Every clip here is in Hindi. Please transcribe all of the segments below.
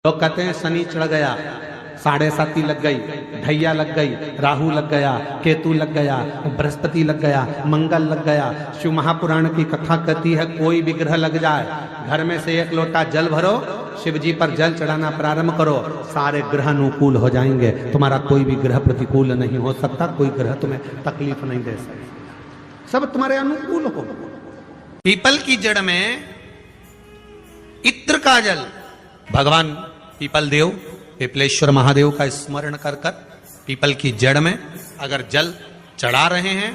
लोग कहते हैं शनि चढ़ गया, 7.5 लग गई, ढैया लग गई, राहु लग गया, केतु लग गया, बृहस्पति लग गया, मंगल लग गया। शिव महापुराण की कथा कहती है कोई भी ग्रह लग जाए, घर में से 1 लोटा जल भरो, शिव जी पर जल चढ़ाना प्रारंभ करो, सारे ग्रह अनुकूल हो जाएंगे। तुम्हारा कोई भी ग्रह प्रतिकूल नहीं हो सकता, कोई ग्रह तुम्हें तकलीफ नहीं दे सकता, सब तुम्हारे अनुकूल हो। पीपल की जड़ में इत्र का जल, भगवान पीपल देव पिपलेश्वर महादेव का स्मरण कर कर पीपल की जड़ में अगर जल चढ़ा रहे हैं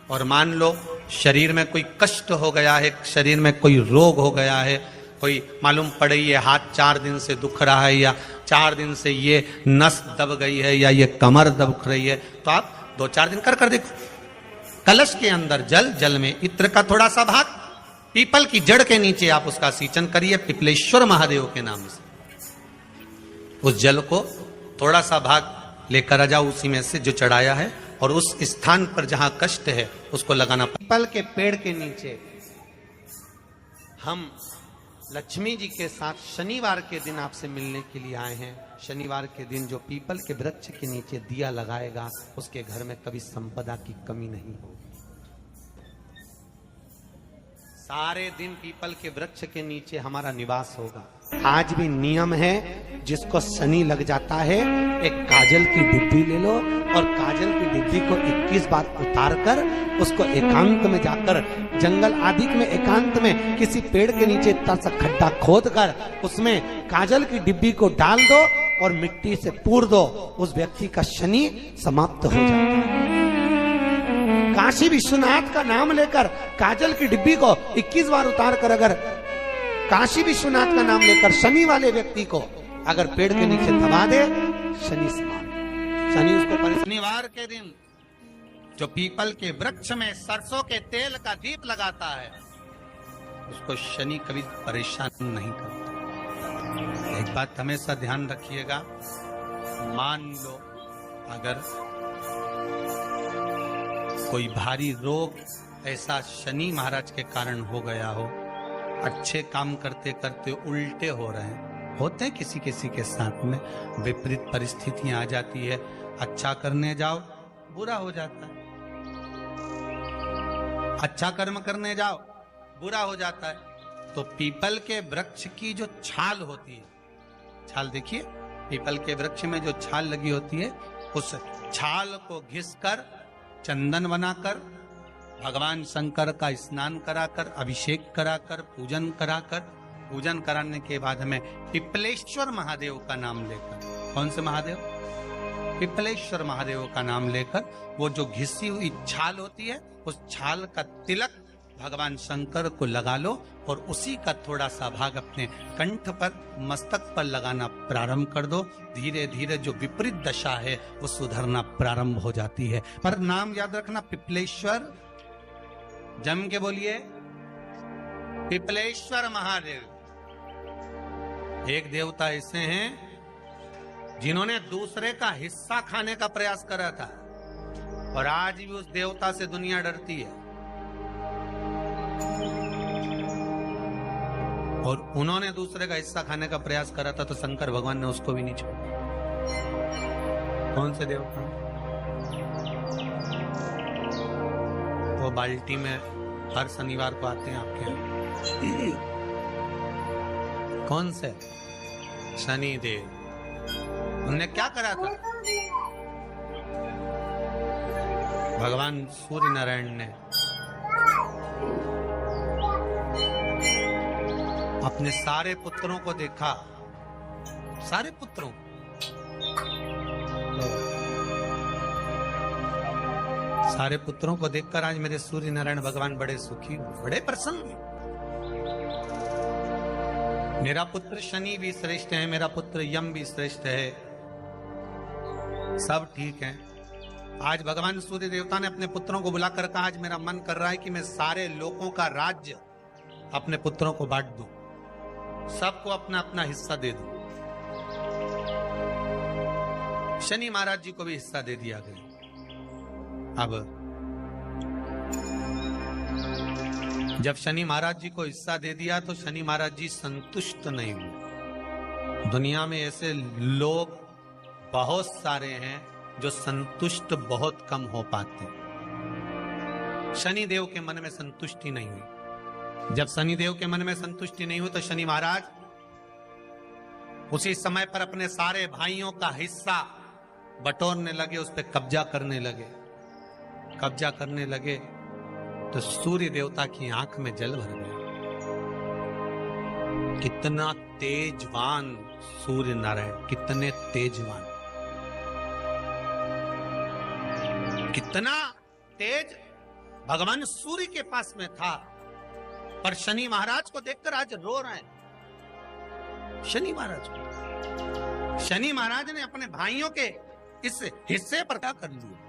और मान लो शरीर में कोई कष्ट हो गया है, शरीर में कोई रोग हो गया है, कोई मालूम पड़े ये हाथ 4 दिन से दुख रहा है या 4 दिन से ये नस दब गई है या ये कमर दब रही है, तो आप 2-4 दिन कर देखो। कलश के अंदर जल, जल में इत्र का थोड़ा सा भाग, पीपल की जड़ के नीचे आप उसका सिंचन करिए पिपलेश्वर महादेव के नाम से। उस जल को थोड़ा सा भाग लेकर आ जाओ उसी में से जो चढ़ाया है, और उस स्थान पर जहां कष्ट है उसको लगाना। पीपल के पेड़ के नीचे हम लक्ष्मी जी के साथ शनिवार के दिन आपसे मिलने के लिए आए हैं। शनिवार के दिन जो पीपल के वृक्ष के नीचे दिया लगाएगा उसके घर में कभी संपदा की कमी नहीं होगी। सारे दिन पीपल के वृक्ष के नीचे हमारा निवास होगा। आज भी नियम है, जिसको शनि लग जाता है एक काजल की डिब्बी ले लो और काजल की डिब्बी को 21 बार उतार कर उसको एकांत में जाकर जंगल आदि में एकांत में किसी पेड़ के नीचे इतना सा खड्डा खोद कर उसमें काजल की डिब्बी को डाल दो और मिट्टी से पूर दो, उस व्यक्ति का शनि समाप्त हो जाता है। काशी विश्वनाथ का नाम लेकर काजल की डिब्बी को 21 बार उतार कर अगर काशी विश्वनाथ का नाम लेकर शनि वाले व्यक्ति को अगर पेड़ के नीचे दबा दे, शनि समाप्त। शनि उसको शनिवार के दिन जो पीपल के वृक्ष में सरसों के तेल का दीप लगाता है उसको शनि कभी परेशान नहीं करता। एक बात हमेशा ध्यान रखिएगा, मान लो अगर कोई भारी रोग ऐसा शनि महाराज के कारण हो गया हो, अच्छे काम करते करते उल्टे हो रहे हैं, होते हैं किसी किसी के साथ में, विपरीत परिस्थितियां आ जाती है, अच्छा करने जाओ बुरा हो जाता है, अच्छा कर्म करने जाओ बुरा हो जाता है। तो पीपल के वृक्ष की जो छाल होती है, छाल देखिए पीपल के वृक्ष में जो छाल लगी होती है, उस छाल को घिसकर चंदन बनाकर भगवान शंकर का स्नान कराकर अभिषेक कराकर पूजन कराने के बाद हमें पिपलेश्वर महादेव का नाम लेकर, कौन से महादेव? पिपलेश्वर महादेव का नाम लेकर वो जो घिसी हुई छाल होती है उस छाल का तिलक भगवान शंकर को लगा लो और उसी का थोड़ा सा भाग अपने कंठ पर मस्तक पर लगाना प्रारंभ कर दो। धीरे धीरे जो विपरीत दशा है वो सुधरना प्रारंभ हो जाती है। पर नाम याद रखना पिपलेश्वर, जम के बोलिए पिपलेश्वर महादेव। एक देवता ऐसे हैं जिन्होंने दूसरे का हिस्सा खाने का प्रयास करा था और आज भी उस देवता से दुनिया डरती है, और उन्होंने दूसरे का हिस्सा खाने का प्रयास करा था तो शंकर भगवान ने उसको भी नहीं छोड़ा। कौन से देवता? वो बाल्टी में हर शनिवार को आते हैं आपके यहाँ। कौन से? शनि देव। उन्होंने क्या करा था? भगवान सूर्य नारायण ने अपने सारे पुत्रों को देखा, सारे पुत्रों, सारे पुत्रों को देखकर आज मेरे सूर्य नारायण भगवान बड़े सुखी, बड़े प्रसन्न। मेरा पुत्र शनि भी श्रेष्ठ है, मेरा पुत्र यम भी श्रेष्ठ है, सब ठीक है। आज भगवान सूर्य देवता ने अपने पुत्रों को बुलाकर कहा, आज मेरा मन कर रहा है कि मैं सारे लोगों का राज्य अपने पुत्रों को बांट दूं, सबको अपना अपना हिस्सा दे दूं। शनि महाराज जी को भी हिस्सा दे दिया गया। अब जब शनि महाराज जी को हिस्सा दे दिया तो शनि महाराज जी संतुष्ट नहीं हुए, दुनिया में ऐसे लोग बहुत सारे हैं जो संतुष्ट बहुत कम हो पाते हैं। शनिदेव के मन में संतुष्टि नहीं हुई। जब शनिदेव के मन में संतुष्टि नहीं हुई तो शनि महाराज उसी समय पर अपने सारे भाइयों का हिस्सा बटोरने लगे, उस पर कब्जा करने लगे। कब्जा करने लगे तो सूर्य देवता की आंख में जल भर गया। कितना तेजवान सूर्य नारायण, कितने तेजवान, कितना तेज भगवान सूर्य के पास में था। पर शनि महाराज को देखकर आज रो रहे हैं। शनि महाराज को, शनि महाराज ने अपने भाइयों के इस हिस्से पर क्या कर लिया।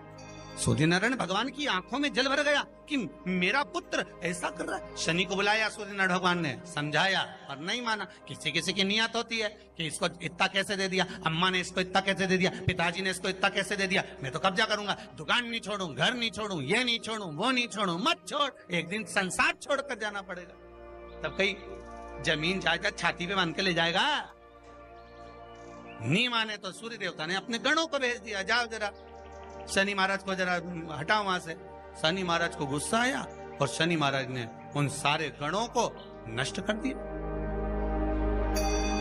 सूर्य नारायण भगवान की आंखों में जल भर गया कि मेरा पुत्र ऐसा कर रहा है। शनि को बुलाया सूर्य नारायण भगवान ने, समझाया पर नहीं माना। किसी किसी की नियत होती है कि इसको इतना कैसे दे दिया, अम्मा ने इसको इतना कैसे दे दिया, पिताजी ने इसको इतना कैसे दे दिया, मैं तो कब्जा करूंगा, दुकान नहीं छोड़ूं, घर नहीं छोड़ूं, ये नहीं छोड़ूं, वो नहीं छोड़ूं। मत छोड़, एक दिन संसार छोड़कर जाना पड़ेगा। तब कहीं जमीन जायदाद छाती पे बांध के ले जाएगा। नहीं माने तो सूर्य देवता ने अपने गणों को भेज दिया, जाओ जरा शनि महाराज को जरा हटाओ वहां से। शनि महाराज को गुस्सा आया और शनि महाराज ने उन सारे गणों को नष्ट कर दिया।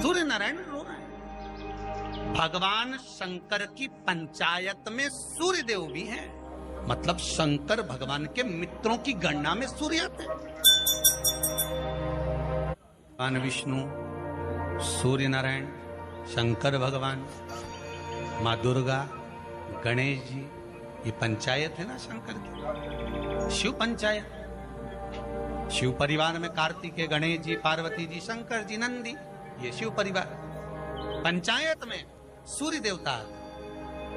सूर्य नारायण रो रहे हैं। भगवान शंकर की पंचायत में सूर्य देव भी हैं, मतलब शंकर भगवान के मित्रों की गणना में सूर्य आते हैं। भगवान विष्णु, सूर्य नारायण, शंकर भगवान, माँ दुर्गा, गणेश जी, ये पंचायत है ना शंकर की, शिव पंचायत। शिव परिवार में कार्तिकेय, गणेश जी, पार्वती जी, शंकर जी, नंदी, ये शिव परिवार। पंचायत में सूर्य देवता।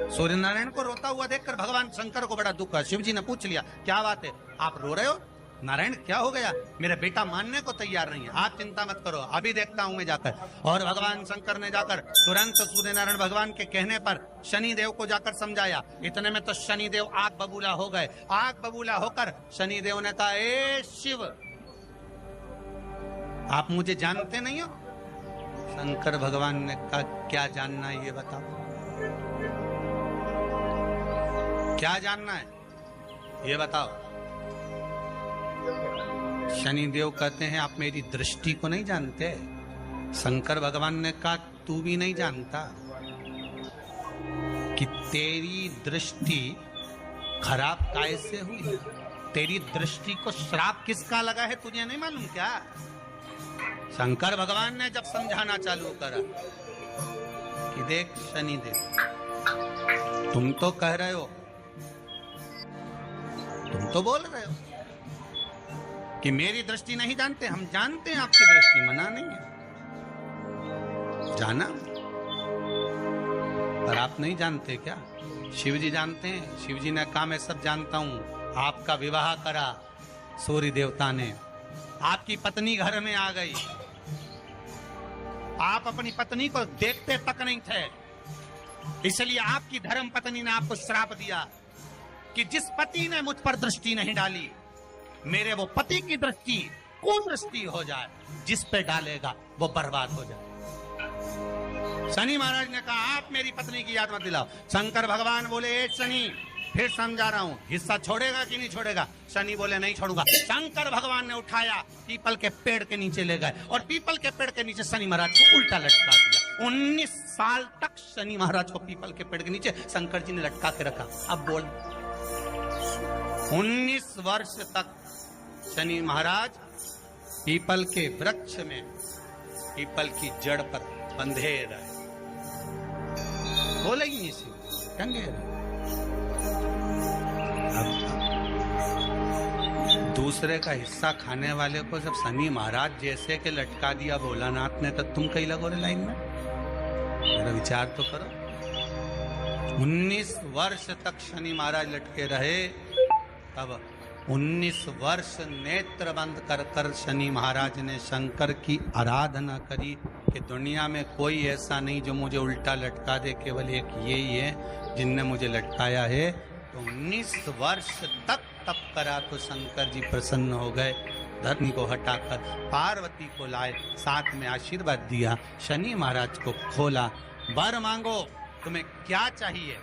सूर्य नारायण को रोता हुआ देखकर भगवान शंकर को बड़ा दुख हुआ। शिव जी ने पूछ लिया, क्या बात है, आप रो रहे हो? नारायण क्या हो गया? मेरा बेटा मानने को तैयार नहीं है। आप चिंता मत करो, अभी देखता हूं मैं जाकर। और भगवान शंकर ने जाकर तुरंत सूर्य नारायण भगवान के कहने पर शनि देव को जाकर समझाया। इतने में तो शनि देव आग बबूला हो गए। आग बबूला होकर शनि देव ने कहा, ए शिव, आप मुझे जानते नहीं हो? शंकर भगवान ने कहा, क्या जानना है ये बताओ, क्या जानना है ये बताओ। शनि देव कहते हैं, आप मेरी दृष्टि को नहीं जानते। शंकर भगवान ने कहा, तू भी नहीं जानता कि तेरी दृष्टि खराब कैसे हुई। तेरी दृष्टि को श्राप किसका लगा है तुझे नहीं मालूम क्या? शंकर भगवान ने जब समझाना चालू करा कि देख शनि देव, तुम तो कह रहे हो, तुम तो बोल रहे हो कि मेरी दृष्टि नहीं जानते। हम जानते हैं आपकी दृष्टि, मना नहीं है, जाना, पर आप नहीं जानते क्या? शिव जी जानते हैं। शिव जी ने कहा, मैं सब जानता हूं। आपका विवाह करा सूर्य देवता ने, आपकी पत्नी घर में आ गई, आप अपनी पत्नी को देखते तक नहीं थे, इसलिए आपकी धर्म पत्नी ने आपको श्राप दिया कि जिस पति ने मुझ पर दृष्टि नहीं डाली, मेरे वो पति की दृष्टि कुदृष्टि हो जाए, जिस पे डालेगा वो बर्बाद हो जाए। शनि महाराज ने कहा, आप मेरी पत्नी की याद मत दिलाओ। शंकर भगवान बोले, ए शनि, फिर समझा रहा हूं, हिस्सा छोड़ेगा कि नहीं छोड़ेगा? शनि बोले, नहीं छोड़ूंगा। शंकर भगवान ने उठाया, पीपल के पेड़ के नीचे ले गए और पीपल के पेड़ के नीचे शनि महाराज को उल्टा लटका दिया। 19 साल तक शनि महाराज को पीपल के पेड़ के नीचे शंकर जी ने लटका के रखा। अब बोल, 19 वर्ष तक शनि महाराज पीपल के वृक्ष में, पीपल की जड़ पर बंधे रहे, बोले ही नहीं, शिव टंगे रहे। दूसरे का हिस्सा खाने वाले को जब शनि महाराज जैसे के लटका दिया भोलानाथ ने, तो तुम कहीं लगो रे लाइन में? मेरा विचार तो करो। 19 वर्ष तक शनि महाराज लटके रहे, तब 19 वर्ष नेत्र बंद कर कर शनि महाराज ने शंकर की आराधना करी कि दुनिया में कोई ऐसा नहीं जो मुझे उल्टा लटका दे, केवल एक यही है जिनने मुझे लटकाया है। तो 19 वर्ष तक तप करा तो शंकर जी प्रसन्न हो गए धरनी को हटाकर पार्वती को लाए, साथ में आशीर्वाद दिया, शनि महाराज को खोला। वर मांगो, तुम्हें क्या चाहिए,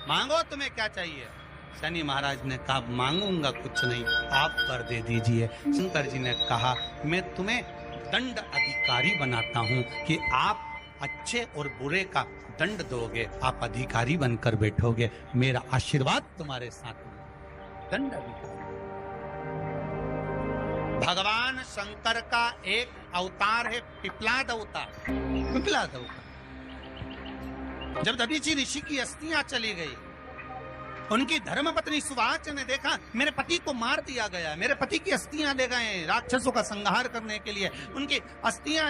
मांगो तुम्हें क्या चाहिए। शनि महाराज ने कहा मांगूंगा कुछ नहीं, आप वर दे दीजिए। शंकर जी ने कहा मैं तुम्हें दंड अधिकारी बनाता हूं कि आप अच्छे और बुरे का दंड दोगे, आप अधिकारी बनकर बैठोगे, मेरा आशीर्वाद तुम्हारे साथ में। दंड अधिकारी भगवान शंकर का एक अवतार है पिपलाद अवतार। पिपलाद अवतार जब दधीचि ऋषि की अस्थियां चली गई, उनकी धर्मपत्नी सुवाच ने देखा मेरे पति को मार दिया गया, मेरे पति की अस्थियां ले गए राक्षसों का संहार करने के लिए, उनकी अस्थियां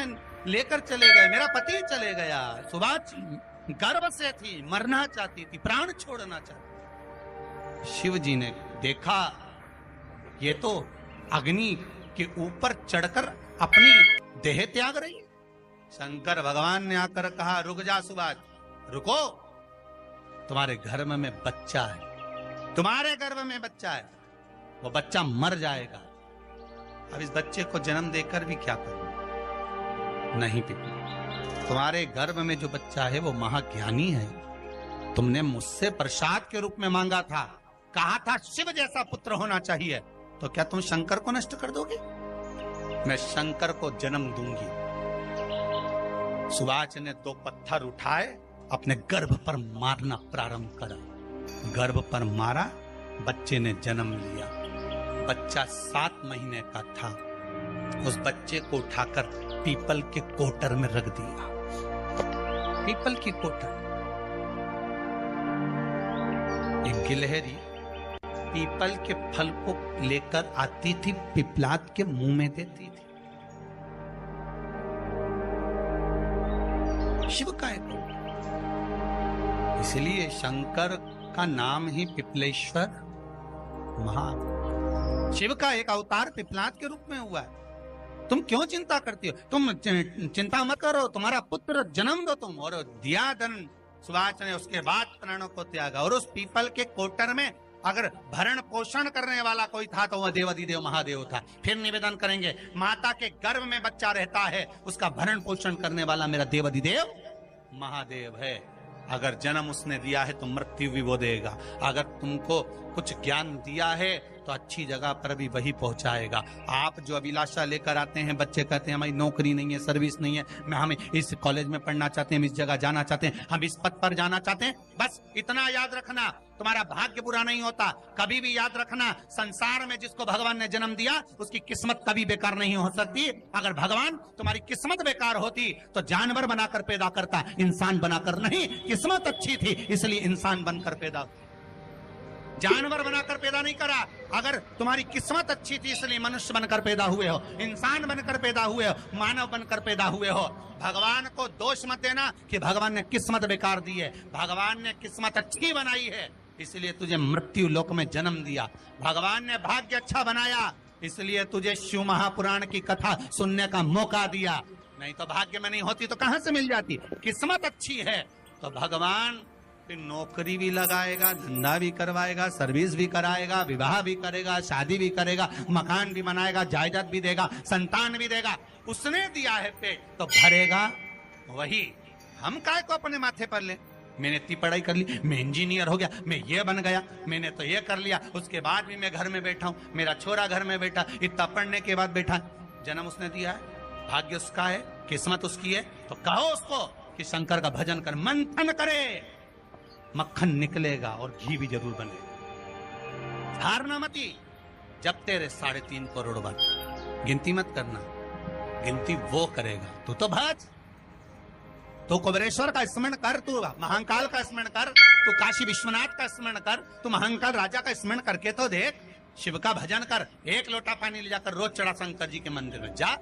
लेकर चले गए, मेरा पति चले गया। सुवाच गर्भ से थी, मरना चाहती थी, प्राण छोड़ना चाहती। शिव जी ने देखा ये तो अग्नि के ऊपर चढ़कर अपनी देह त्याग रही है। शंकर भगवान ने आकर कहा रुक जा सुवाच, रुको, तुम्हारे गर्भ में बच्चा है, तुम्हारे गर्भ में बच्चा है, वो बच्चा मर जाएगा, अब इस बच्चे को जन्म देकर भी क्या करूं। नहीं पिता, तुम्हारे गर्भ में जो बच्चा है वो महाज्ञानी है, तुमने मुझसे प्रसाद के रूप में मांगा था, कहा था शिव जैसा पुत्र होना चाहिए, तो क्या तुम शंकर को नष्ट कर दोगे। मैं शंकर को जन्म दूंगी। सुवाच ने 2 पत्थर उठाए, अपने गर्भ पर मारना प्रारंभ करा, गर्भ पर मारा, बच्चे ने जन्म लिया। बच्चा 7 महीने का था, उस बच्चे को उठाकर पीपल के कोटर में रख दिया। पीपल की कोटर, एक गिलहरी पीपल के फल को लेकर आती थी, पिपलाद के मुंह में देती थी। शिव का एक, इसलिए शंकर का नाम ही पिपलेश्वर महा। शिव का एक अवतार पिपलाद के रूप में हुआ है। तुम क्यों चिंता करती हो, तुम चिंता मत करो, तुम्हारा पुत्र जन्म दो तुम। और दिया धन सुवाच ने, उसके बाद प्राणों को त्यागा। और उस पीपल के कोटर में अगर भरण पोषण करने वाला कोई था तो वह देवाधिदेव महादेव था। फिर निवेदन करेंगे, माता के गर्भ में बच्चा रहता है, उसका भरण पोषण करने वाला मेरा देवाधिदेव महादेव है। अगर जन्म उसने दिया है तो मृत्यु भी वो देगा। अगर तुमको कुछ ज्ञान दिया है तो अच्छी जगह पर भी वही पहुंचाएगा। आप जो अभिलाषा लेकर आते हैं, बच्चे कहते हैं हमारी नौकरी नहीं है, सर्विस नहीं है, हम इस कॉलेज में पढ़ना चाहते हैं, हम इस जगह जाना चाहते हैं, हम इस पद पर जाना चाहते हैं, बस इतना याद रखना, तुम्हारा भाग्य बुरा नहीं होता। कभी भी याद रखना, संसार में जिसको भगवान ने जन्म दिया उसकी किस्मत कभी बेकार नहीं हो सकती। अगर भगवान तुम्हारी किस्मत बेकार होती तो जानवर बनाकर पैदा करता, इंसान बनाकर नहीं। किस्मत अच्छी थी इसलिए इंसान बनकर पैदा, जानवर बनाकर पैदा नहीं करा। अगर तुम्हारी किस्मत अच्छी थी इसलिए मनुष्य बनकर पैदा हुए हो, इंसान बनकर पैदा हुए हो, मानव बनकर पैदा हुए हो। भगवान को दोष मत देना कि भगवान ने किस्मत बेकार दी है। भगवान ने किस्मत अच्छी बनाई है इसलिए तुझे मृत्यु लोक में जन्म दिया। भगवान ने भाग्य अच्छा बनाया इसलिए तुझे शिव महापुराण की कथा सुनने का मौका दिया। नहीं तो भाग्य में नहीं होती तो कहां से मिल जाती। किस्मत अच्छी है तो भगवान नौकरी भी लगाएगा, धंधा भी करवाएगा, सर्विस भी कराएगा, विवाह भी करेगा, शादी भी करेगा, मकान भी बनाएगा, जायदाद भी देगा, संतान भी देगा। उसने दिया है पेट तो भरेगा वही। हम काय को अपने माथे पर ले, मैंने इतनी पढ़ाई कर ली, मैं इंजीनियर हो गया, मैं ये बन गया, मैंने तो ये कर लिया, उसके बाद भी मैं घर में बैठा हूं, मेरा छोरा घर में बैठा, इतना पढ़ने के बाद बैठा। जन्म उसने दिया है, भाग्य उसका है, किस्मत उसकी है, तो कहो उसको कि शंकर का भजन कर, मंथन करे, मक्खन निकलेगा और घी भी जरूर बने। हारना मती, जब तेरे 3.5 करोड़ बन, गिनती मत करना, गिनती वो करेगा। तू तो भज, तू कुबेरेश्वर का स्मरण कर, तू महाकाल का स्मरण कर, तू काशी विश्वनाथ का स्मरण कर, तू महाकाल राजा का स्मरण करके तो देख। शिव का भजन कर, 1 लोटा पानी ले जाकर रोज चढ़ा शंकर जी के मंदिर में जा।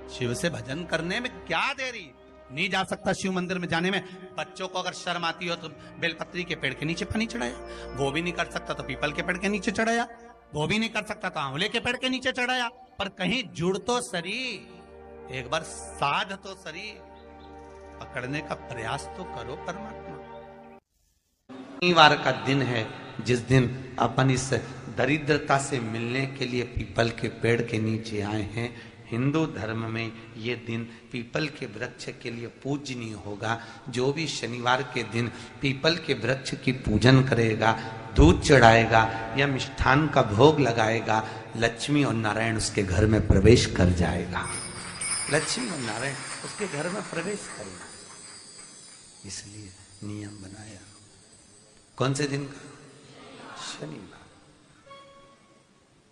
शिव से भजन करने में क्या देरी, नहीं जा सकता शिव मंदिर में जाने में। बच्चों को अगर शर्म आती हो तो बेलपत्री के पेड़ के नीचे पानी चढ़ाया, वो भी नहीं कर सकता तो पीपल के पेड़ के नीचे चढ़ाया, वो भी नहीं कर सकता तो आंवले के पेड़ के नीचे चढ़ाया। पर कहीं जुड़ तो सरी, एक बार साध तो सरी, पकड़ने का प्रयास तो करो परमात्मा। शनिवार का दिन है, जिस दिन अपन इस दरिद्रता से मिलने के लिए पीपल के पेड़ के नीचे आए हैं, हिंदू धर्म में ये दिन पीपल के वृक्ष के लिए पूजनीय होगा। जो भी शनिवार के दिन पीपल के वृक्ष की पूजन करेगा, दूध चढ़ाएगा या मिष्ठान का भोग लगाएगा, लक्ष्मी और नारायण उसके घर में प्रवेश कर जाएगा। लक्ष्मी और नारायण उसके घर में प्रवेश करेगा, इसलिए नियम बनाया। कौन से दिन का? शनिवार।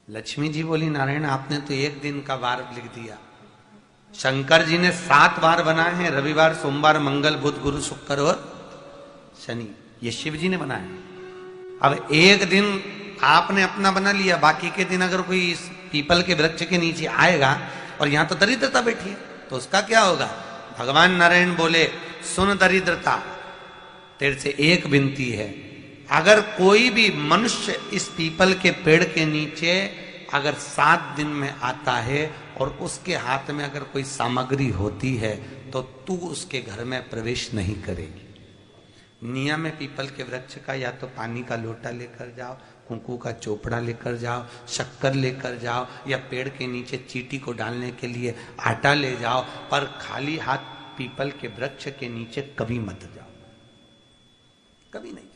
लक्ष्मी जी बोली, नारायण आपने तो एक दिन का वार लिख दिया। शंकर जी ने 7 वार बनाए हैं, रविवार, सोमवार, मंगल, बुध, गुरु, शुक्र और शनि। ये शिव जी ने बनाया। अब एक दिन आपने अपना बना लिया, बाकी के दिन अगर कोई इस पीपल के वृक्ष के नीचे आएगा और यहां तो दरिद्रता बैठी है, तो उसका क्या होगा? भगवान नारायण बोले, सुन दरिद्रता, तेरे से एक विनती है, अगर कोई भी मनुष्य इस पीपल के पेड़ के नीचे अगर 7 दिन में आता है और उसके हाथ में अगर कोई सामग्री होती है तो तू उसके घर में प्रवेश नहीं करेगी। नियम है पीपल के वृक्ष का, या तो पानी का लोटा लेकर जाओ, कुंकू का चोपड़ा लेकर जाओ, शक्कर लेकर जाओ, या पेड़ के नीचे चींटी को डालने के लिए आटा ले जाओ, पर खाली हाथ पीपल के वृक्ष के नीचे कभी मत जाओ, कभी नहीं।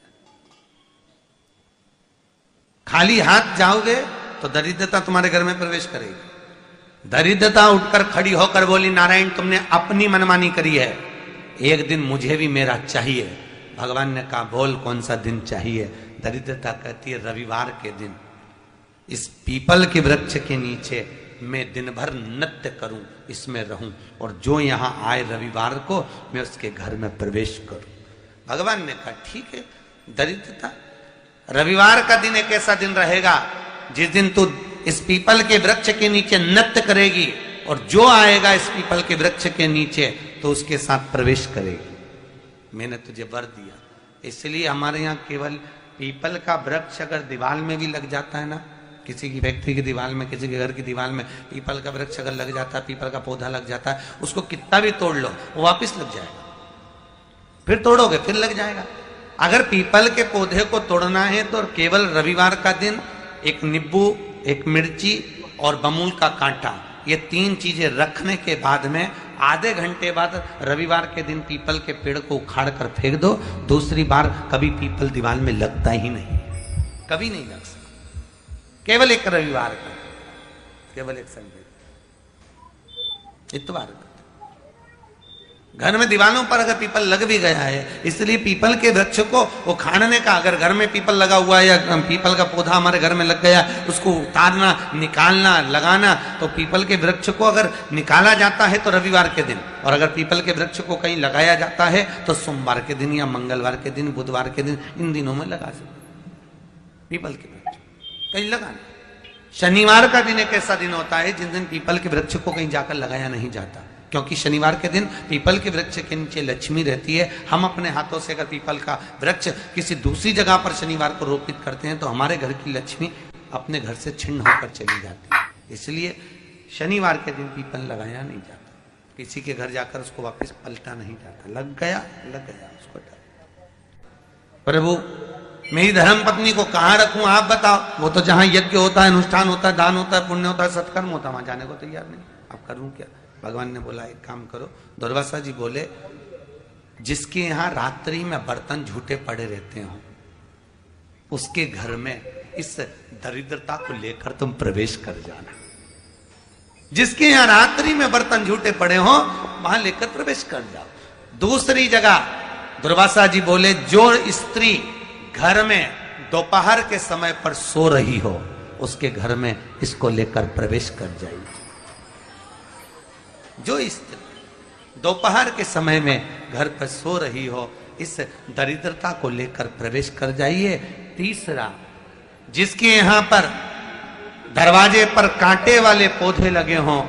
खाली हाथ जाओगे तो दरिद्रता तुम्हारे घर में प्रवेश करेगी। दरिद्रता उठकर खड़ी होकर बोली, नारायण तुमने अपनी मनमानी करी है, एक दिन मुझे भी मेरा चाहिए। भगवान ने कहा, बोल कौन सा दिन चाहिए? दरिद्रता कहती है, रविवार के दिन इस पीपल के वृक्ष के नीचे मैं दिन भर नृत्य करूं, इसमें रहूं, और जो यहां आए रविवार को मैं उसके घर में प्रवेश करूं। भगवान ने कहा, ठीक है। दरिद्रता, रविवार का दिन एक ऐसा दिन रहेगा जिस दिन तू इस पीपल के वृक्ष के नीचे नृत्य करेगी, और जो आएगा इस पीपल के वृक्ष के नीचे तो उसके साथ प्रवेश करेगी। मैंने तुझे वर दिया। इसलिए हमारे यहाँ केवल पीपल का वृक्ष अगर दीवार में भी लग जाता है ना, किसी की फैक्ट्री की दीवार में, किसी के घर की दीवार में पीपल का वृक्ष अगर लग जाता है, पीपल का पौधा लग जाता है, उसको कितना भी तोड़ लो वो वापिस लग जाएगा। फिर तोड़ोगे फिर लग जाएगा। अगर पीपल के पौधे को तोड़ना है तो केवल रविवार का दिन एक नींबू, एक मिर्ची और बमूल का कांटा, ये 3 चीजें रखने के बाद में आधे घंटे बाद रविवार के दिन पीपल के पेड़ को उखाड़ कर फेंक दो। दूसरी बार कभी पीपल दीवार में लगता ही नहीं, कभी नहीं लग सकता। केवल एक रविवार का, केवल एक संडे, इतवार का। घर में दीवारों पर अगर पीपल लग भी गया है, इसलिए पीपल के वृक्ष को उखाड़ने का, अगर घर में पीपल लगा हुआ है या पीपल का पौधा हमारे घर में लग गया, उसको उतारना, निकालना, लगाना, तो पीपल के वृक्ष को अगर निकाला जाता है तो रविवार के दिन, और अगर पीपल के वृक्ष को कहीं लगाया जाता है तो सोमवार के दिन या मंगलवार के दिन, बुधवार के दिन, इन दिनों में लगा सकते पीपल के वृक्ष कहीं लगाना। शनिवार का दिन एक ऐसा दिन होता है जिस दिन पीपल के वृक्ष को कहीं जाकर लगाया नहीं जाता, क्योंकि शनिवार के दिन पीपल के वृक्ष के नीचे लक्ष्मी रहती है। हम अपने हाथों से अगर पीपल का वृक्ष किसी दूसरी जगह पर शनिवार को रोपित करते हैं तो हमारे घर की लक्ष्मी अपने घर से छिन्न होकर चली जाती है। इसलिए शनिवार के दिन पीपल लगाया नहीं जाता, किसी के घर जाकर उसको वापस पलटा नहीं जाता। लग गया उसको। प्रभु मेरी धर्म पत्नी को कहाँ रखूं आप बताओ? वो तो जहां यज्ञ होता है, अनुष्ठान होता है, दान होता है, पुण्य होता है, सत्कर्म होता है, वहां जाने को तैयार नहीं। अब करूं क्या? भगवान ने बोला एक काम करो। दुर्वासा जी बोले, जिसके यहां रात्रि में बर्तन झूठे पड़े रहते हो उसके घर में इस दरिद्रता को लेकर तुम प्रवेश कर जाना। जिसके यहां रात्रि में बर्तन झूठे पड़े हो वहां लेकर प्रवेश कर जाओ। दूसरी जगह दुर्वासा जी बोले, जो स्त्री घर में दोपहर के समय पर सो रही हो उसके घर में इसको लेकर प्रवेश कर जाइए। जो स्त्री दोपहर के समय में घर पर सो रही हो इस दरिद्रता को लेकर प्रवेश कर जाइए। तीसरा, जिसके यहां पर दरवाजे पर कांटे वाले पौधे लगे हों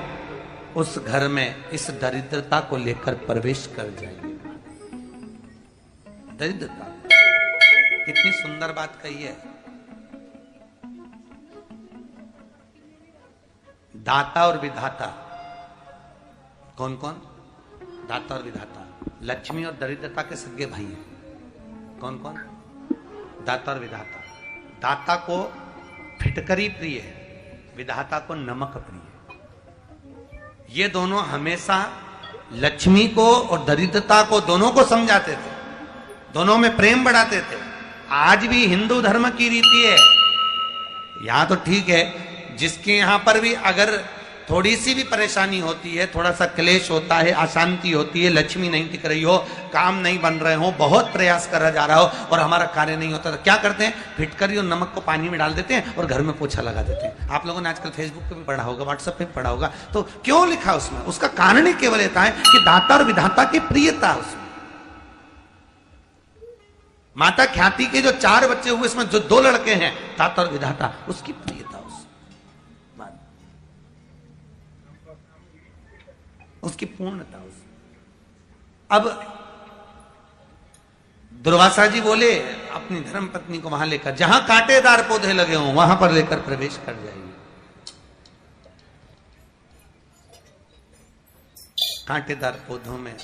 उस घर में इस दरिद्रता को लेकर प्रवेश कर जाइए। दरिद्रता, कितनी सुंदर बात कही है। दाता और विधाता कौन कौन? दाता और विधाता। लक्ष्मी और दरिद्रता के सगे भाई हैं। कौन कौन? दाता और विधाता। दाता को फिटकरी प्रिय है, विधाता को नमक प्रिय है। ये दोनों हमेशा लक्ष्मी को और दरिद्रता को दोनों को समझाते थे, दोनों में प्रेम बढ़ाते थे। आज भी हिंदू धर्म की रीति है, यहां तो ठीक है, जिसके यहां पर भी अगर थोड़ी सी भी परेशानी होती है, थोड़ा सा क्लेश होता है, अशांति होती है, लक्ष्मी नहीं टिक रही हो, काम नहीं बन रहे हो, बहुत प्रयास करा जा रहा हो और हमारा कार्य नहीं होता, तो क्या करते हैं? फिटकरी और नमक को पानी में डाल देते हैं और घर में पोछा लगा देते हैं। आप लोगों ने आजकल फेसबुक पे भी पढ़ा होगा, व्हाट्सएप पे भी पढ़ा होगा। तो क्यों लिखा उसमें? उसका कारण ही केवल ये है कि दाता और विधाता की प्रियता उसमें। माता ख्याति के जो 4 बच्चे हुए, इसमें जो 2 लड़के हैं, दाता और विधाता, उसकी प्रियता, उसकी पूर्णता। अब दुर्वासा जी बोले अपनी धर्म पत्नी को वहां लेकर, जहां कांटेदार पौधे लगे हों वहां पर लेकर प्रवेश कर जाइए। कांटेदार पौधों में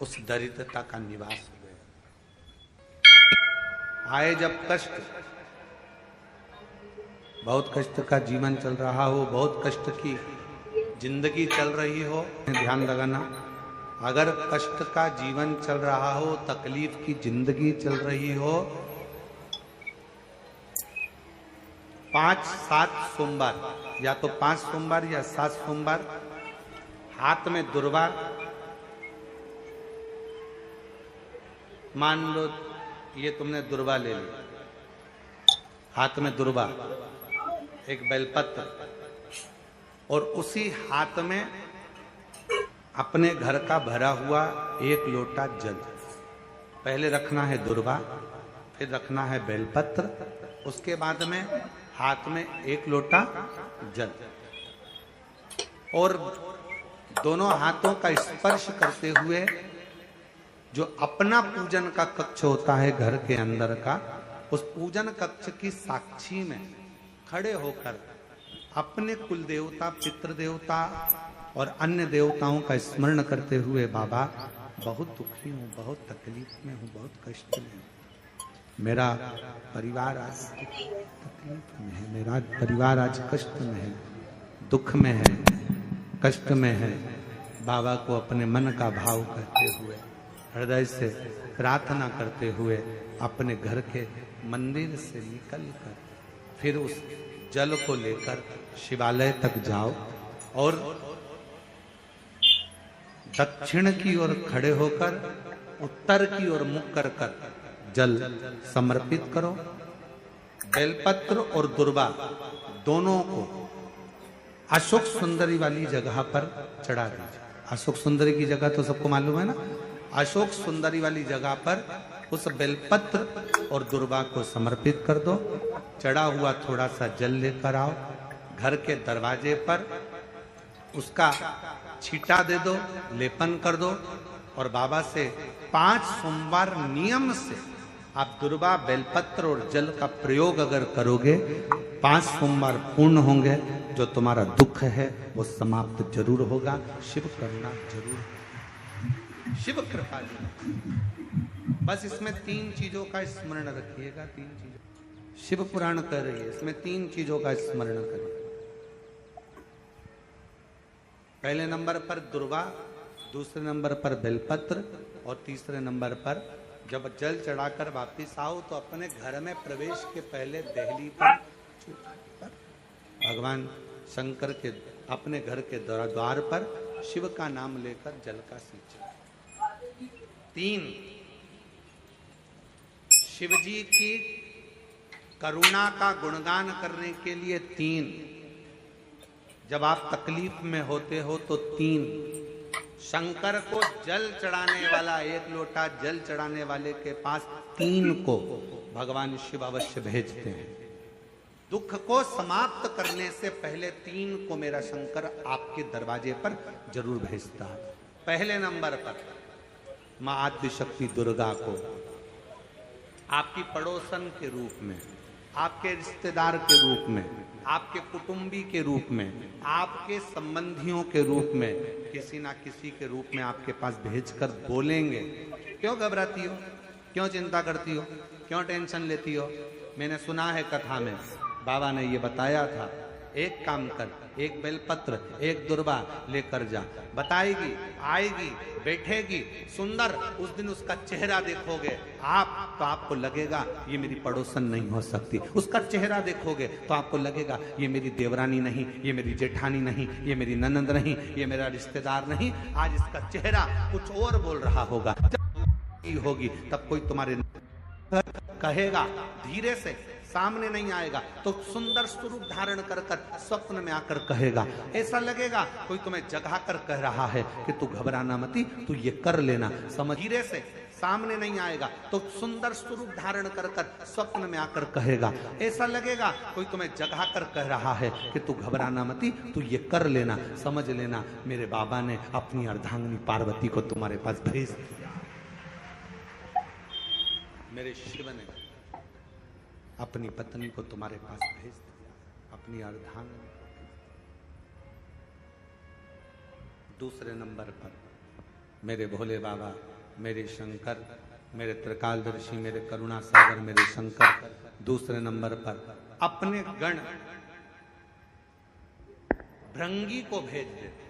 उस दरिद्रता का निवास हो गया। आए जब कष्ट, बहुत कष्ट का जीवन चल रहा हो, बहुत कष्ट की जिंदगी चल रही हो, ध्यान लगाना, अगर कष्ट का जीवन चल रहा हो, तकलीफ की जिंदगी चल रही हो, 5-7 सोमवार, या तो 5 सोमवार या 7 सोमवार, हाथ में दुर्वा, मान लो ये तुमने दुर्वा ले ली, हाथ में दुर्वा, एक बेलपत्र, और उसी हाथ में अपने घर का भरा हुआ 1 लोटा जल। पहले रखना है दुर्वा, फिर रखना है बेलपत्र, उसके बाद में हाथ में 1 लोटा जल, और दोनों हाथों का स्पर्श करते हुए जो अपना पूजन का कक्ष होता है घर के अंदर का, उस पूजन कक्ष की साक्षी में खड़े होकर अपने कुल देवता, पितृ देवता और अन्य देवताओं का स्मरण करते हुए, बाबा बहुत दुखी हूँ, बहुत तकलीफ में हूँ, बहुत कष्ट में हूँ, मेरा परिवार आज तकलीफ में है, मेरा परिवार आज कष्ट में है, दुख में है, कष्ट में है। बाबा को अपने मन का भाव करते हुए, हृदय से प्रार्थना करते हुए, अपने घर के मंदिर से निकलकर फिर उस जल को लेकर शिवालय तक जाओ और दक्षिण की ओर खड़े होकर उत्तर की ओर मुख कर जल समर्पित करो। बेलपत्र और दुर्वा दोनों को अशोक सुंदरी वाली जगह पर चढ़ा दीजिए। अशोक सुंदरी की जगह तो सबको मालूम है ना। अशोक सुंदरी वाली जगह पर उस बेलपत्र और दुर्वा को समर्पित कर दो। चढ़ा हुआ थोड़ा सा जल लेकर आओ, घर के दरवाजे पर उसका छींटा दे दो, लेपन कर दो और बाबा से 5 सोमवार नियम से आप दुर्वा, बेलपत्र और जल का प्रयोग अगर करोगे, 5 सोमवार पूर्ण होंगे। जो तुम्हारा दुख है वो समाप्त जरूर होगा। शिव करुणा जरूर, शिव कृपा जरूर। बस इसमें 3 चीजों का स्मरण रखिएगा। 3 चीजों शिव पुराण कर रही है, इसमें 3 चीजों का स्मरण करिए। पहले नंबर पर दुर्वा, दूसरे नंबर पर बेलपत्र और तीसरे नंबर पर जब जल चढ़ाकर वापिस आओ तो अपने घर में प्रवेश के पहले दहली पर भगवान शंकर के अपने घर के द्वार पर शिव का नाम लेकर जल का सिंचन। 3 शिव जी की करुणा का गुणगान करने के लिए 3। जब आप तकलीफ में होते हो तो 3 शंकर को जल चढ़ाने वाला, 1 लोटा जल चढ़ाने वाले के पास 3 को भगवान शिव अवश्य भेजते हैं। दुख को समाप्त करने से पहले 3 को मेरा शंकर आपके दरवाजे पर जरूर भेजता है। पहले नंबर पर मां आदिशक्ति दुर्गा को आपकी पड़ोसन के रूप में, आपके रिश्तेदार के रूप में, आपके कुटुंबी के रूप में, आपके संबंधियों के रूप में, किसी ना किसी के रूप में आपके पास भेजकर बोलेंगे, क्यों घबराती हो, क्यों चिंता करती हो, क्यों टेंशन लेती हो, मैंने सुना है कथा में बाबा ने ये बताया था, एक काम कर, एक बेलपत्र एक दुर्वा लेकर जा, बताएगी, आएगी, बैठेगी, सुंदर, उस दिन उसका चेहरा देखोगे आप तो आपको लगेगा ये मेरी पड़ोसन नहीं हो सकती। उसका चेहरा देखोगे तो आपको लगेगा ये मेरी देवरानी नहीं, ये मेरी जेठानी नहीं, ये मेरी ननंद नहीं, ये मेरा रिश्तेदार नहीं। आज इसका चेहरा कुछ और बोल रहा होगा। जब होगी तब कोई तुम्हारे कहेगा, धीरे से सामने नहीं आएगा तो सुंदर स्वरूप धारण कर कर स्वप्न में आकर कहेगा। ऐसा लगेगा कोई तुम्हें जगा कर कह रहा है कि तू घबराना मती, तू ये कर लेना। समझ, धीरे से सामने नहीं आएगा तो सुंदर स्वरूप धारण कर कर स्वप्न में आकर कहेगा। ऐसा लगेगा कोई तुम्हें जगा कर कह रहा है कि तू घबराना मती, तू ये कर लेना। समझ लेना मेरे बाबा ने अपनी अर्धांगिनी पार्वती को तुम्हारे पास भेज दिया। मेरे शिव ने अपनी पत्नी को तुम्हारे पास भेज दिया, अपनी अर्धांगिनी। दूसरे नंबर पर मेरे भोले बाबा, मेरे शंकर, मेरे त्रिकालदर्शी, मेरे करुणा सागर, मेरे शंकर दूसरे नंबर पर अपने गण भृंगी को भेज देते।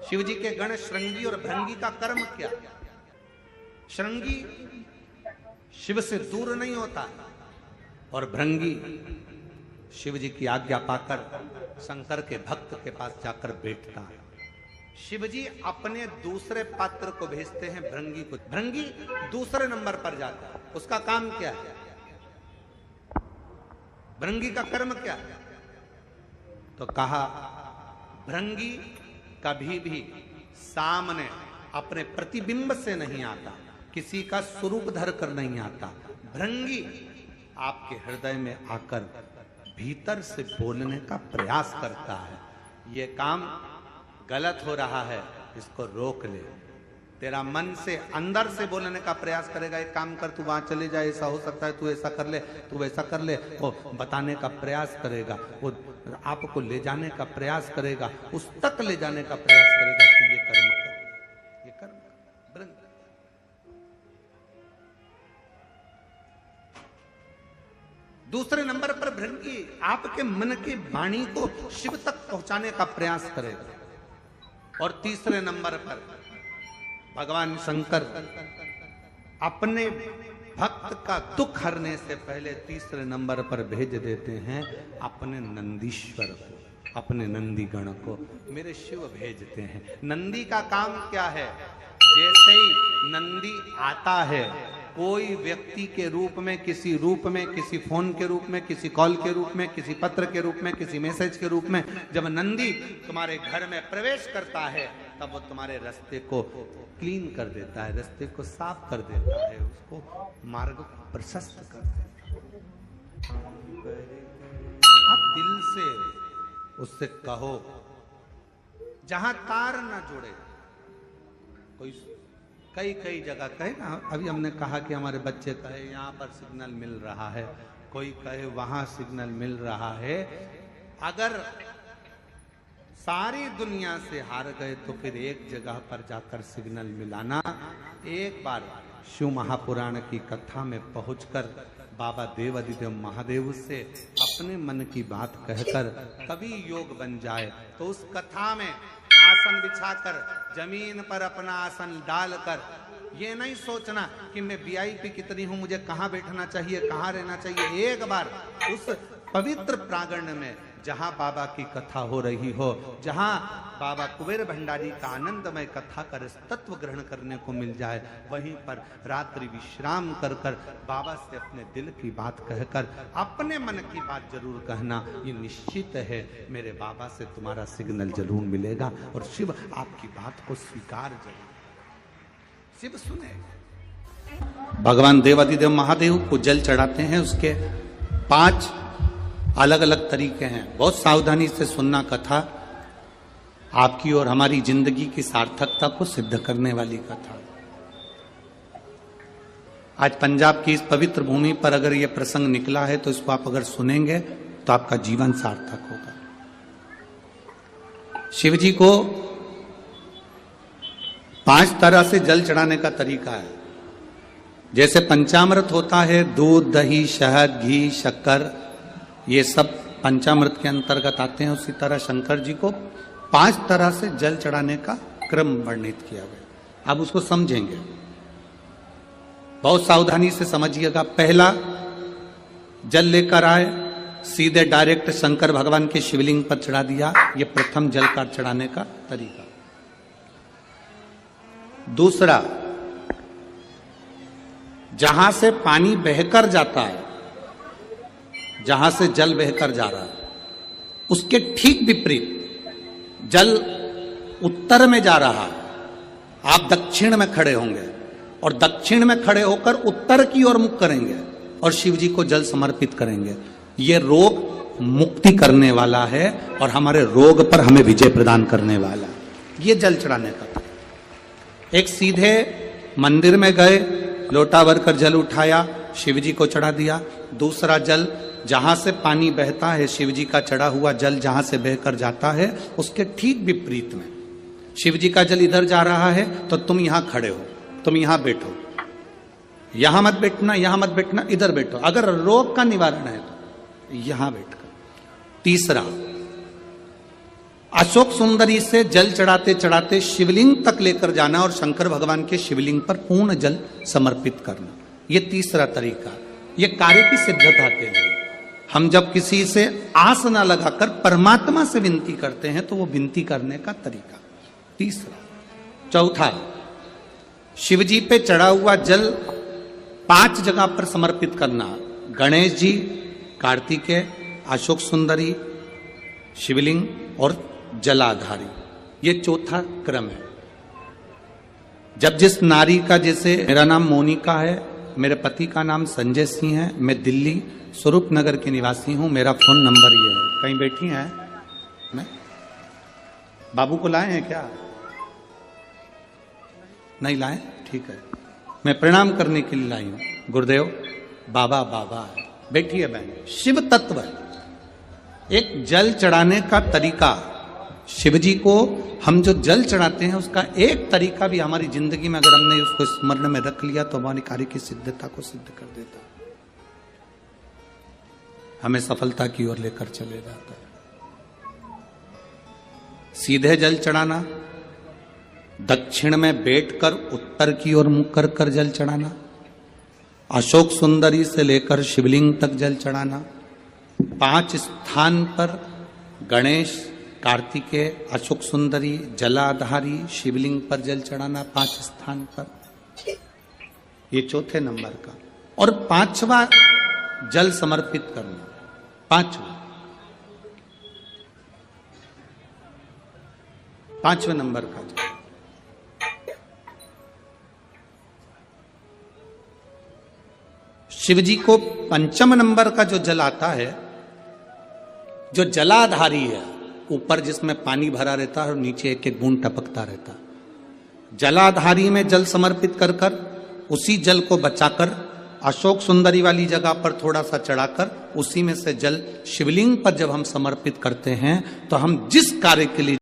शिव जी के गण श्रृंगी और भृंगी का कर्म क्या? श्रृंगी शिव से दूर नहीं होता और भृंगी शिव जी की आज्ञा पाकर शंकर के भक्त के पास जाकर बैठता है। शिव जी अपने दूसरे पात्र को भेजते हैं भृंगी को। भृंगी दूसरे नंबर पर जाता है। उसका काम क्या है? भृंगी का कर्म क्या है? तो कहा भृंगी कभी भी सामने अपने प्रतिबिंब से नहीं आता, किसी का स्वरूप धर कर नहीं आता। भृंगी आपके हृदय में आकर भीतर से बोलने का प्रयास करता है। ये काम गलत हो रहा है, इसको रोक ले। तेरा मन से अंदर से बोलने का प्रयास करेगा, एक काम कर, तू वहां चले जा, ऐसा हो सकता है, तू ऐसा कर ले, तू वैसा कर ले। वो बताने का प्रयास करेगा, वो आपको ले जाने का प्रयास करेगा, उस तक ले जाने का प्रयास करेगा कि ये कर्म कर, ये कर्म कर। भृंगी दूसरे नंबर पर भृंगी आपके मन की वाणी को शिव तक पहुंचाने का प्रयास करेगा। और तीसरे नंबर पर भगवान शंकर अपने भक्त का दुख हरने से पहले तीसरे नंबर पर भेज देते हैं अपने नंदीश्वर को, अपने नंदी गण को मेरे शिव भेजते हैं। नंदी का काम क्या है? जैसे ही नंदी आता है, कोई व्यक्ति के रूप में, किसी रूप में, किसी फोन के रूप में, किसी कॉल के रूप में, किसी पत्र के रूप में, किसी मैसेज के रूप में, जब नंदी तुम्हारे घर में प्रवेश करता है तब वो तुम्हारे रास्ते को क्लीन कर देता है, रास्ते को साफ कर देता है, उसको मार्ग को प्रशस्त कर देता है। आप दिल से उससे कहो, जहां तार ना जुड़े। कोई कई जगह कहे ना, अभी हमने कहा कि हमारे बच्चे कहे यहाँ पर सिग्नल मिल रहा है, कोई कहे वहां सिग्नल मिल रहा है। अगर सारी दुनिया से हार गए तो फिर एक जगह पर जाकर सिग्नल मिलाना। एक बार शिव महापुराण की कथा में पहुंचकर बाबा देवाधिदेव महादेव से अपने मन की बात कहकर कभी योग बन जाए तो उस कथा में आसन बिछाकर जमीन पर अपना आसन डालकर ये नहीं सोचना कि मैं वीआईपी कितनी हूं, मुझे कहां बैठना चाहिए, कहां रहना चाहिए। एक बार उस पवित्र प्रांगण में जहां बाबा की कथा हो रही हो, जहां बाबा कुबेर भंडारी का आनंदमय कथा कर तत्व ग्रहण करने को मिल जाए, वहीं पर रात्रि विश्राम कर कर बाबा से अपने दिल की बात कहकर अपने मन की बात जरूर कहना। ये निश्चित है मेरे बाबा से तुम्हारा सिग्नल जरूर मिलेगा और शिव आपकी बात को स्वीकार जरूर, शिव सुने। भगवान देवाधिदेव महादेव को जल चढ़ाते हैं, उसके 5 अलग अलग तरीके हैं। बहुत सावधानी से सुनना कथा, आपकी और हमारी जिंदगी की सार्थकता को सिद्ध करने वाली कथा। आज पंजाब की इस पवित्र भूमि पर अगर यह प्रसंग निकला है तो इसको आप अगर सुनेंगे तो आपका जीवन सार्थक होगा। शिव जी को 5 तरह से जल चढ़ाने का तरीका है। जैसे पंचामृत होता है, दूध, दही, शहद, घी, शक्कर, ये सब पंचामृत के अंतर्गत आते हैं, उसी तरह शंकर जी को 5 तरह से जल चढ़ाने का क्रम वर्णित किया गया। अब उसको समझेंगे, बहुत सावधानी से समझिएगा। पहला, जल लेकर आए, सीधे डायरेक्ट शंकर भगवान के शिवलिंग पर चढ़ा दिया, ये प्रथम जल का चढ़ाने का तरीका। दूसरा, जहां से पानी बहकर जाता है, जहां से जल बहकर जा रहा है, उसके ठीक विपरीत जल उत्तर में जा रहा है, आप दक्षिण में खड़े होंगे और दक्षिण में खड़े होकर उत्तर की ओर मुख करेंगे और शिव जी को जल समर्पित करेंगे। ये रोग मुक्ति करने वाला है और हमारे रोग पर हमें विजय प्रदान करने वाला है। ये जल चढ़ाने का। एक सीधे मंदिर में गए, लोटा भरकर जल उठाया, शिव जी को चढ़ा दिया। दूसरा जल, जहां से पानी बहता है, शिव जी का चढ़ा हुआ जल जहां से बहकर जाता है, उसके ठीक विपरीत में शिव जी का जल इधर जा रहा है तो तुम यहां खड़े हो, तुम यहां बैठो, यहां मत बैठना, यहां मत बैठना, इधर बैठो। अगर रोग का निवारण है तो यहां बैठकर। तीसरा, अशोक सुंदरी से जल चढ़ाते चढ़ाते शिवलिंग तक लेकर जाना और शंकर भगवान के शिवलिंग पर पूर्ण जल समर्पित करना। ये तीसरा तरीका। ये कार्य की सिद्धता के लिए हम जब किसी से आस ना लगाकर परमात्मा से विनती करते हैं तो वो विनती करने का तरीका। तीसरा। चौथा, शिव जी पे चढ़ा हुआ जल 5 जगह पर समर्पित करना। गणेश जी, कार्तिकेय, अशोक सुंदरी, शिवलिंग और जलाधारी। ये चौथा क्रम है। जब जिस नारी का, जैसे मेरा नाम मोनिका है, मेरे पति का नाम संजय सिंह है, मैं दिल्ली स्वरूप नगर के निवासी हूं, मेरा फोन नंबर ये है। कहीं बैठी हैं? मैं बाबू को लाए हैं क्या? नहीं लाए? ठीक है, मैं प्रणाम करने के लिए लाई हूं। गुरुदेव, बाबा बाबा है। बैठी है बहन। शिव तत्व है। एक जल चढ़ाने का तरीका, शिव जी को हम जो जल चढ़ाते हैं उसका एक तरीका भी हमारी जिंदगी में अगर हमने उसको स्मरण में रख लिया तो हमारी कार्य की सिद्धता को सिद्ध कर देता, हमें सफलता की ओर लेकर चले जाता है। सीधे जल चढ़ाना, दक्षिण में बैठकर उत्तर की ओर मुख कर कर जल चढ़ाना, अशोक सुंदरी से लेकर शिवलिंग तक जल चढ़ाना, 5 स्थान पर गणेश, कार्तिकेय, अशोक सुंदरी, जलाधारी, शिवलिंग पर जल चढ़ाना 5 स्थान पर। ये चौथे नंबर का। और 5वां जल समर्पित करना। 5वें नंबर का जल। शिव जी को 5 नंबर का जो जल आता है, जो जलाधारी है, ऊपर जिसमें पानी भरा रहता है और नीचे एक एक बूंद टपकता रहता है, जलाधारी में जल समर्पित कर कर उसी जल को बचाकर अशोक सुंदरी वाली जगह पर थोड़ा सा चढ़ाकर उसी में से जल शिवलिंग पर जब हम समर्पित करते हैं तो हम जिस कार्य के लिए